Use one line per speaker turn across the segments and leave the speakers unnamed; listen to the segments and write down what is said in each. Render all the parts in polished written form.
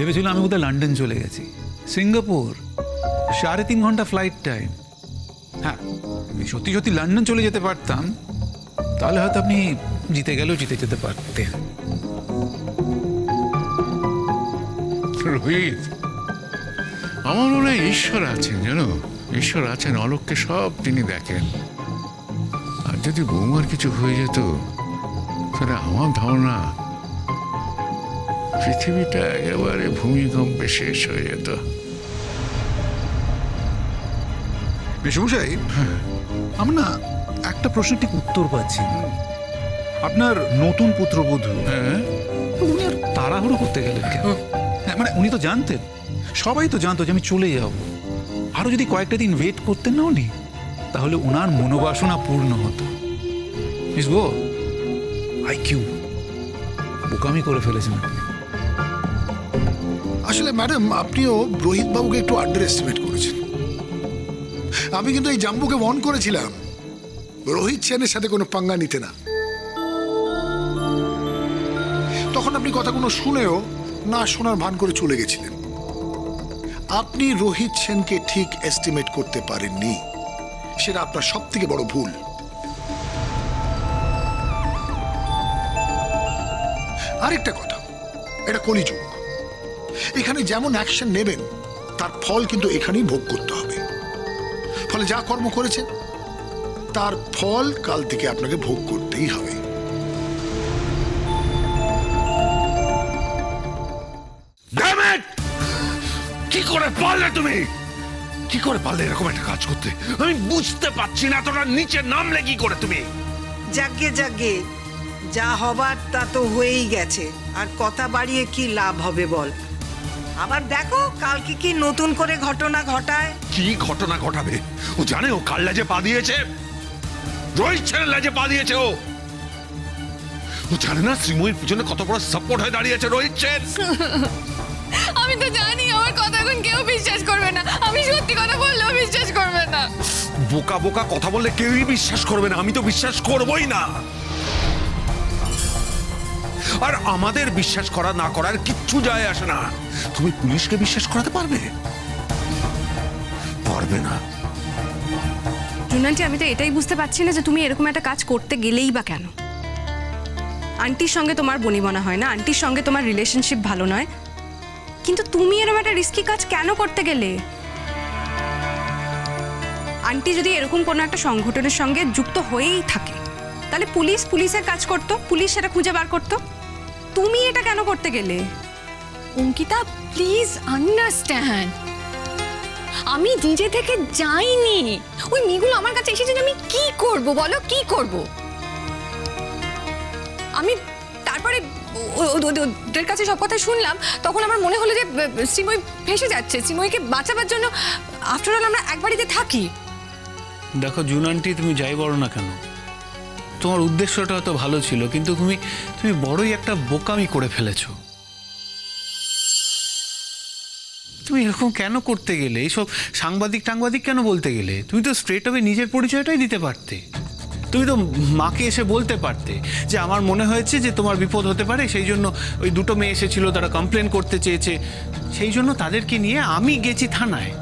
ভেবেছিলাম আমি বোধহয় লন্ডন চলে গেছি। সিঙ্গাপুর 3.5 ঘন্টা ফ্লাইট টাইম। হ্যাঁ, সত্যি সত্যি লন্ডন চলে যেতে পারতাম, তাহলে হয়তো আপনি জিতে গেলেও জিতে যেতে পারতেন।
রোহিত, আমার মনে হয় ঈশ্বর আছেন, জানো, ঈশ্বর আছেন, অলোককে সব তিনি দেখেন। আর যদি বৌমার কিছু হয়ে যেত, তাহলে আমার ধারণা পৃথিবীটা একেবারে ভূমিকম্পে শেষ হয়ে যেত।
মেশমশাই, আমি না একটা প্রশ্নের ঠিক উত্তর পাচ্ছি না। আপনার নতুন পুত্রবধূ,
হ্যাঁ,
উনি আর তাড়াহুড়ো করতে গেলেন কেন? হ্যাঁ, মানে উনি তো জানতেন, সবাই তো জানতো যে আমি চলে যাব। আরো যদি কয়েকটা দিন ওয়েট করতেন না উনি, তাহলে ওনার মনোবাসনা পূর্ণ হতো। মিস গো, আইকিউ বোকামি করে ফেলেছেন আপনি।
আসলে ম্যাডাম, আপনিও রোহিত বাবুকে একটু আন্ডার এস্টিমেট করেছেন। আমি কিন্তু এই জাম্বুকে ওয়ার্ন করেছিলাম রোহিত সেনের সাথে কোনো পাঙ্গা নিতে না। তখন আপনি কথাগুলো শুনেও না শোনার ভান করে চলে গেছিলেন। আপনি রোহিত সেনকে ঠিক এস্টিমেট করতে পারেননি, সেটা আপনার সব থেকে বড় ভুল। আরেকটা কথা, এটা কলিযুগ। এখানে যেমন অ্যাকশন নেবেন, তার ফল কিন্তু এখানেই ভোগ করতে হবে। ফলে যা কর্ম করেছেন, তার ফল কাল থেকে আপনাকে ভোগ করতেই হবে।
কি করে পারলে তুমি? কি করে পারলে এরকম একটা কাজ করতে? আমি বুঝতে পারছি না, তোরা নিচে নামলে কি করে তুমি?
যাকে যাকে যা হবার তা তো হয়েই গেছে, আর কথা বাড়িয়ে কি লাভ হবে বল? আবার দেখো কালকে কি নতুন করে ঘটনা ঘটায়।
কি ঘটনা ঘটাবে? ও জানে ও কার লাজে পা দিয়েছে? রোহিত ছেলের লাজে পা দিয়েছে ও। ও জানে না শ্রীময়ীর পিছনে কত বড় সাপোর্ট হয়ে দাঁড়িয়েছে রোহিত সেন।
আমি তো জানি আমার কথা এখন কেউ বিশ্বাস করবে না, আমি সত্যি কথা বললেও বিশ্বাস করবে না।
বোকা বোকা কথা বললে কেউই বিশ্বাস করবে না, আমি তো বিশ্বাস করবই না। আর আমাদের বিশ্বাস করা না করার কিচ্ছু যায় আসে না। তুমি পুলিশকে বিশ্বাস করাতে পারবে? পারবে না।
জুনান্টি, আমি তো এটাই বুঝতে পারছি না যে তুমি এরকম একটা কাজ করতে গেলেই বা কেন। আন্টির সঙ্গে তোমার বনিবনা হয় না, আন্টির সঙ্গে তোমার রিলেশনশিপ ভালো নয়, কিন্তু তুমি এরকম একটা রিস্কি কাজ কেন করতে গেলে? আন্টি যদি এরকম কোনো একটা সংগঠনের সঙ্গে যুক্ত হয়েই থাকে, তাহলে পুলিশের কাজ করতো, পুলিশ সেটা খুঁজে বার করতো। তুমি এটা কেন করতে গেলে?
অঙ্কিতা, প্লিজ আন্ডারস্ট্যান্ড, আমি নিজে থেকে যাইনি। ওই মেয়েগুলো আমার কাছে এসেছে, আমি কি করব বলো, কি করব? আমি তারপরে ওদের কাছে সব কথা শুনলাম, তখন আমার মনে হলো যে শ্রীময়ী ভেসে যাচ্ছে, শ্রীময়ীকে বাঁচাবার জন্য আফটার অল আমরা এক বাড়িতে থাকি।
দেখো জুন আন্টি, তুমি যাই বলো না কেন, তোমার উদ্দেশ্যটা হয়তো ভালো ছিল, কিন্তু তুমি বড়ই একটা বোকামি করে ফেলেছো। তুমি এরকম কেন করতে গেলে? এইসব সাংবাদিক কেন বলতে গেলে? তুমি তো স্ট্রেট হবে নিজের পরিচয়টাই দিতে পারতে। তুমি তো মাকে এসে বলতে পারতে যে আমার মনে হয়েছে যে তোমার বিপদ হতে পারে, সেই জন্য ওই দুটো মেয়ে এসেছিল, তারা কমপ্লেন করতে চেয়েছে, সেই জন্য তাদেরকে নিয়ে আমি গেছি থানায়।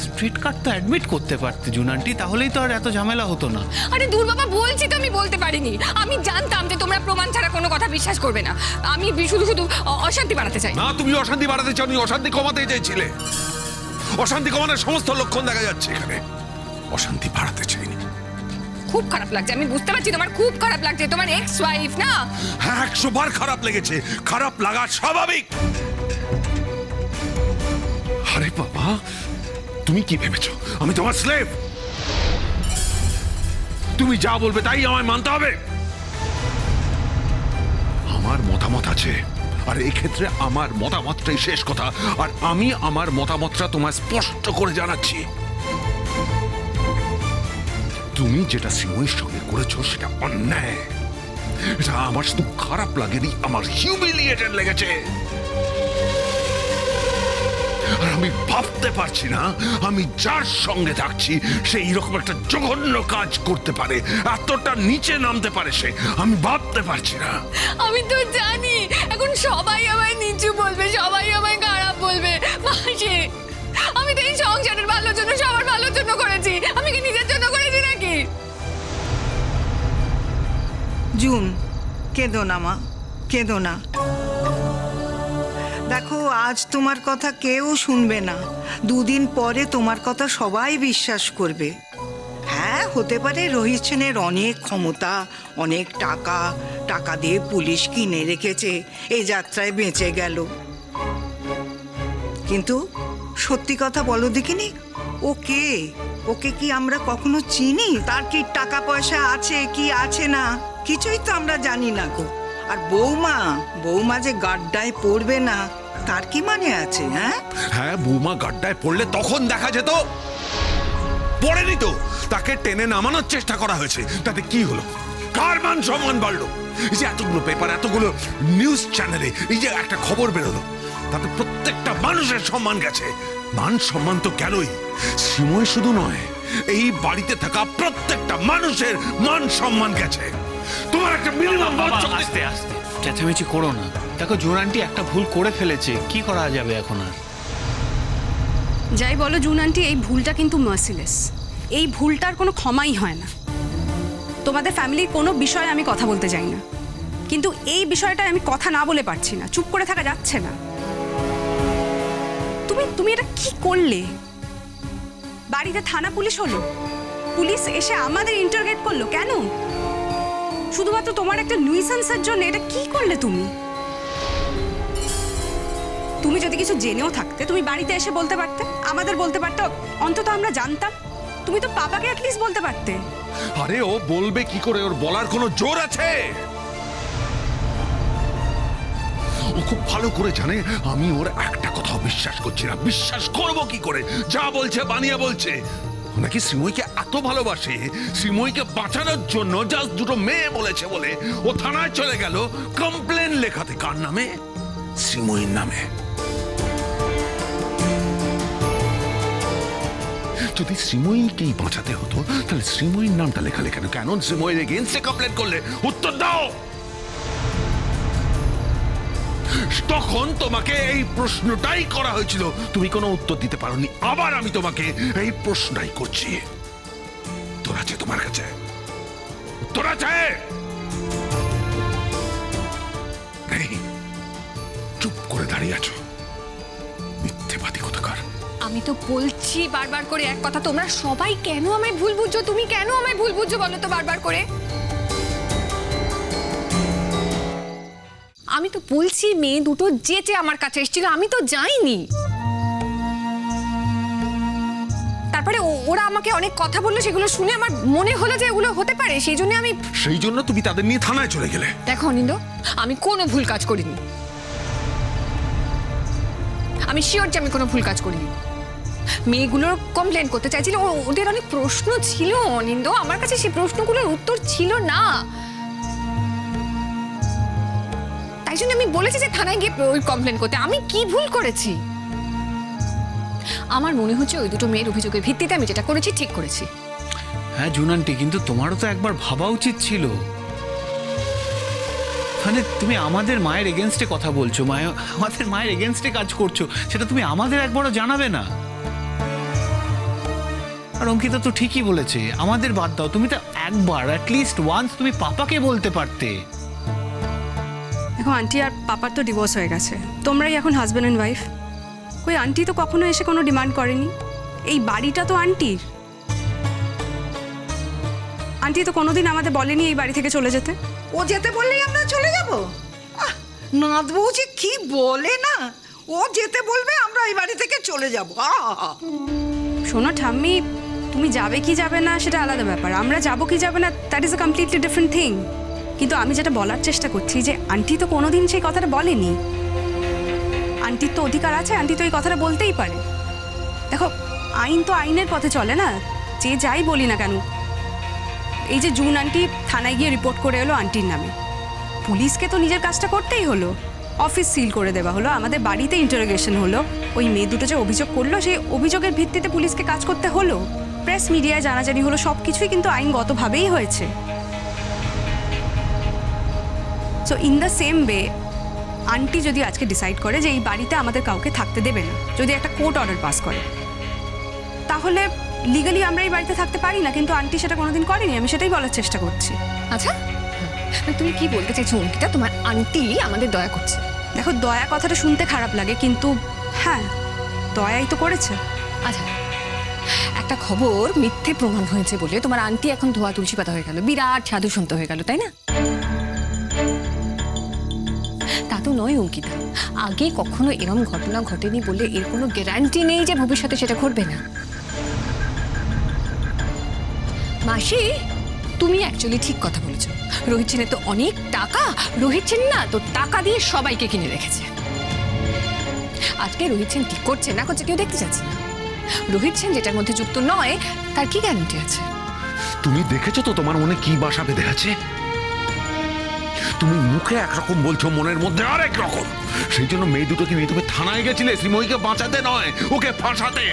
স্ট্রিট কার্ড তো অ্যাডমিট করতে পারতে জুন আন্টি, তাহলেই তো আর এত ঝামেলা হতো না।
আরে দূর বাবা, বলছি তো আমি বলতে পারিনি। আমি জানতাম যে তোমরা প্রমাণ ছাড়া কোনো কথা বিশ্বাস করবে না। আমি শুধু অশান্তি বাড়াতে চাই
না, তুমি অশান্তি বাড়াতে চাও, তুমি অশান্তি কমাতে চাইছিলে। অশান্তি কমানোর সমস্ত লক্ষণ দেখা যাচ্ছে এখানে। অশান্তি বাড়াতে চাইনি।
খুব খারাপ লাগছে, আমি বুঝতে পারছি তোমার খুব খারাপ লাগছে, তোমার এক্স ওয়াইফ না।
হ্যাঁ, 100 বার খারাপ লেগেছে, খারাপ লাগা স্বাভাবিক। আরে বাবা, তুমি কি ভেবেছো আমি তোমার স্লেভ? তুমি যা বলবে তাই আমায় মানতে হবে? আমার মতামত আছে, আর এই ক্ষেত্রে আমার মতামতটাই শেষ কথা। আর আমি আমার মতামতটা তোমায় স্পষ্ট করে জানাচ্ছি। তুমি যেটা শ্রীময়ীর সঙ্গে করেছো সেটা অন্যায়। এটা আমার শুধু খারাপ লাগেনি, আমার হিউমিলিয়েটেড লেগেছে। আর আমি ভাবতে পারছি না আমি যার সঙ্গে থাকছি সে এইরকম একটা জঘন্য কাজ করতে পারে, এতটা নিচে নামতে পারে সে। আমি ভাবতে পারছি না।
আমি তো জানি এখন সবাই আমায় নিচু বলবে, সবাই আমায় খারাপ
জুন, কেঁদো না মা, কেঁদো না। দেখো, আজ তোমার কথা কেউ শুনবে না, দুদিন পরে তোমার কথা সবাই বিশ্বাস করবে। হ্যাঁ, হতে পারে রোহিত সেনের অনেক ক্ষমতা, অনেক টাকা, টাকা দিয়ে পুলিশ কিনে রেখেছে, এই যাত্রায় বেঁচে গেল। কিন্তু সত্যি কথা বলো দেখিনি, ওকে কি আমরা কখনো চিনি? তার কি টাকা পয়সা আছে কি আছে না, কিছুই তো আমরা জানি না গো। আর বৌমা যে গাড্ডায় পড়বে না, তার কি মানে আছে?
হ্যাঁ, বৌমা গাড্ডায় পড়লে তখন দেখা যেত, পড়েনি তো, তাকে টেনে নামানোর চেষ্টা করা হয়েছে, তাতে কি হলো? কার মান সম্মান বাড়লো? এই যে এতগুলো পেপার, এতগুলো নিউজ চ্যানেলে এই যে একটা খবর বেরোলো, তাতে প্রত্যেকটা মানুষের সম্মান গেছে। মান সম্মান তো গেলই, শ্রীময় শুধু নয়, এই বাড়িতে থাকা প্রত্যেকটা মানুষের মান সম্মান গেছে। তোমার একটা মিনিমাম
আস্তে আস্তে চেঁচামেচি করো না। দেখো, জুন আন্টি একটা ভুল করে ফেলেছে, কি করা যাবে এখন আর?
যাই বলো জুন আন্টি, এই ভুলটা কিন্তু মার্সিলেস। এই ভুলটার কোনো ক্ষমাই হয় না। তোমাদের ফ্যামিলির কোনো বিষয়ে আমি কথা বলতে চাই না, কিন্তু এই বিষয়টায় আমি কথা না বলে পারছি না, চুপ করে থাকা যাচ্ছে না। তুমি এটা কি করলে? বাড়িতে থানা পুলিশ হলো, পুলিশ এসে আমাদের ইন্টারোগেট করলো, কেন? শুধুমাত্র তোমার একটা নিউসেন্সের জন্য এটা কি করলে তুমি? তুমি যদি কিছু জেনেও থাকতে, তুমি বাড়িতে এসে বলতে পারতে, আমাদের বলতে পারতে, অন্তত আমরা জানতাম। তুমি তো পাপাকে অ্যাটলিস্ট বলতে পারতে।
আরে ও বলবে কি করে? ওর বলার কোনো জোর আছে? ও খুব ভালো করে জানে আমি ওর একটা কথাও বিশ্বাস করছি না। বিশ্বাস করব কি করে? যা বলছে বানিয়ে বলছে। ও নাকি শ্রীময়ীকে এত ভালোবাসে, শ্রীময়ীকে বাঁচানোর জন্য জাস্ট দুটো মেয়ে বলেছে বলে ও থানায় চলে গেল কমপ্লেন লেখাতে। কার নামে? শ্রীময়ীর নামে। যদি শ্রীময়ীকেই বাঁচাতে হতো, তাহলে শ্রীময়ীর নামটা লেখালে কেন? কেন শ্রীময়ীর এগেইনস্টে কমপ্লেন করলে? উত্তর দাও। তখন তোমাকে এই প্রশ্নটাই করা হয়েছিল, তুমি কোনো উত্তর দিতে পারোনি। আবার আমি তোমাকে এই প্রশ্নটাই করছি। উত্তর আছে তোমার কাছে? উত্তর আছে? নেই, চুপ করে দাঁড়িয়ে আছো, মিথ্যেবাদী কোথাকার।
আমি তো বলছি বারবার করে এক কথা, তোমরা সবাই কেন আমায় ভুল বুঝছো? তুমি কেন আমায় ভুল বুঝছো বলো তো বারবার করে? আমি তো বলছি মেয়ে দুটো যেচে আমার কাছে এসেছিল, আমি তো যাইনি। তারপরে ওরা আমাকে অনেক কথা বললো, সেগুলো শুনে আমার মনে হলো যে এগুলো হতে পারে, সেই জন্য
তুমি তাদের নিয়ে থানায় চলে গেলে।
দেখো অনিন্দ, আমি কোনো ভুল কাজ করিনি। আমি শিওর যে আমি কোনো ভুল কাজ করিনি। মেয়েগুলোর কমপ্লেন করতে চাইছিল, ওদের অনেক প্রশ্ন ছিল অনিন্দ, আমার কাছে সেই প্রশ্নগুলোর উত্তর ছিল না। তাই জন্য আমি বলেছি যে থানায় গিয়ে ওই কমপ্লেন করতে। আমি কি ভুল করেছি? আমার মনে হচ্ছে ওই দুটো মেয়ের অভিযোগের ভিত্তিতে আমি যেটা করেছি ঠিক করেছি।
হ্যাঁ জুন আন্টি, কিন্তু তোমারও তো একবার ভাবা উচিত ছিল। মানে তুমি আমাদের মায়ের এগেনস্টে কথা বলছো, আমাদের মায়ের এগেনস্টে কাজ করছো, সেটা তুমি আমাদের একবারও জানাবে না? আর অঙ্কিতা তো ঠিকই বলেছে, আমাদের বাদ দাও, তুমি তো একবার অ্যাটলিস্ট ওয়ান্স তুমি পাপাকে বলতে পারতে।
দেখো আন্টি আর পাপার তো ডিভোর্স হয়ে গেছে, তোমরাই এখন হাজব্যান্ড অ্যান্ড ওয়াইফ। ওই আন্টি তো কখনো এসে কোনো ডিমান্ড করেনি, এই বাড়িটা তো আন্টির। আন্টি তো কোনোদিন আমাদের বলেনি এই বাড়ি থেকে চলে যেতে।
ও যেতে বললেই আমরা চলে যাব? নাথ বউ যে কি বলে না, ও যেতে বলবে আমরা এই বাড়ি থেকে চলে যাব।
শোনো ঠাম্মি, তুমি যাবে কি যাবে না সেটা আলাদা ব্যাপার, আমরা যাবো কি যাবে না that is a completely different thing. কিন্তু আমি যেটা বলার চেষ্টা করছি যে আন্টি তো কোনোদিন সেই কথাটা বলেনি। আন্টির তো অধিকার আছে, আন্টি তো এই কথাটা বলতেই পারে। দেখো আইন তো আইনের পথে চলে না, যে যাই বলি না কেন। এই যে জুন আন্টি থানায় গিয়ে রিপোর্ট করে এলো আন্টির নামে, পুলিশকে তো নিজের কাজটা করতেই হলো। অফিস সিল করে দেওয়া হলো, আমাদের বাড়িতে ইন্টারোগেশন হলো, ওই মেয়ে দুটো যে অভিযোগ করলো সেই অভিযোগের ভিত্তিতে পুলিশকে কাজ করতে হলো, প্রেস মিডিয়ায় জানাজানি হলো, সব কিছুই কিন্তু আইনগতভাবেই হয়েছে। So in the same way aunty যদি আজকে ডিসাইড করে যে এই বাড়িতে আমাদের কাউকে থাকতে দেবে না, যদি একটা কোর্ট অর্ডার পাস করে, তাহলে লিগালি আমরা এই বাড়িতে থাকতে পারি না, কিন্তু আন্টি সেটা কোনোদিন করেনি, আমি সেটাই বলার চেষ্টা করছি।
আচ্ছা তুমি কি বলতে চাইছো অঙ্কিতা, তোমার আন্টি আমাদের দয়া করছে?
দেখো, দয়া কথাটা শুনতে খারাপ লাগে, কিন্তু হ্যাঁ, দয়াই তো করেছে।
আচ্ছা, একটা খবর মিথ্যে প্রমাণ হয়েছে বলে তোমার আন্টি এখন ধোয়া তুলসী পাতা হয়ে গেল, বিরাট সাধু সন্ত হয়ে গেল, তাই না? তা তো নয় অঙ্কিতা, আগে কখনো এরম ঘটনা ঘটেনি বলে এর কোনো গ্যারান্টি নেই যে ভবিষ্যতে সেটা ঘটবে না। মাসি, তুমি অ্যাকচুয়ালি ঠিক কথা বলেছো। রোহিত সেনের তো অনেক টাকা, রোহিত সেন না তো টাকা দিয়ে সবাইকে কিনে রেখেছে। আজকে রোহিত সেন কি করছে না করছে কেউ দেখতে যাচ্ছে না। রোহিত সেন যেটার মধ্যে যুক্ত নয় তার কি গ্যারান্টি আছে?
তুমি দেখেছো তো তোমার মনে কি বাসা বেঁধে আছে? তুমি মুখে একরকম বলছো, মনের মধ্যে আরেক রকম। সেই জন্য মেয়ে দুটো কি তুমি থানায় গেছিলে শ্রীময়ীকে বাঁচাতে নয়, ওকে ফাঁসাতে।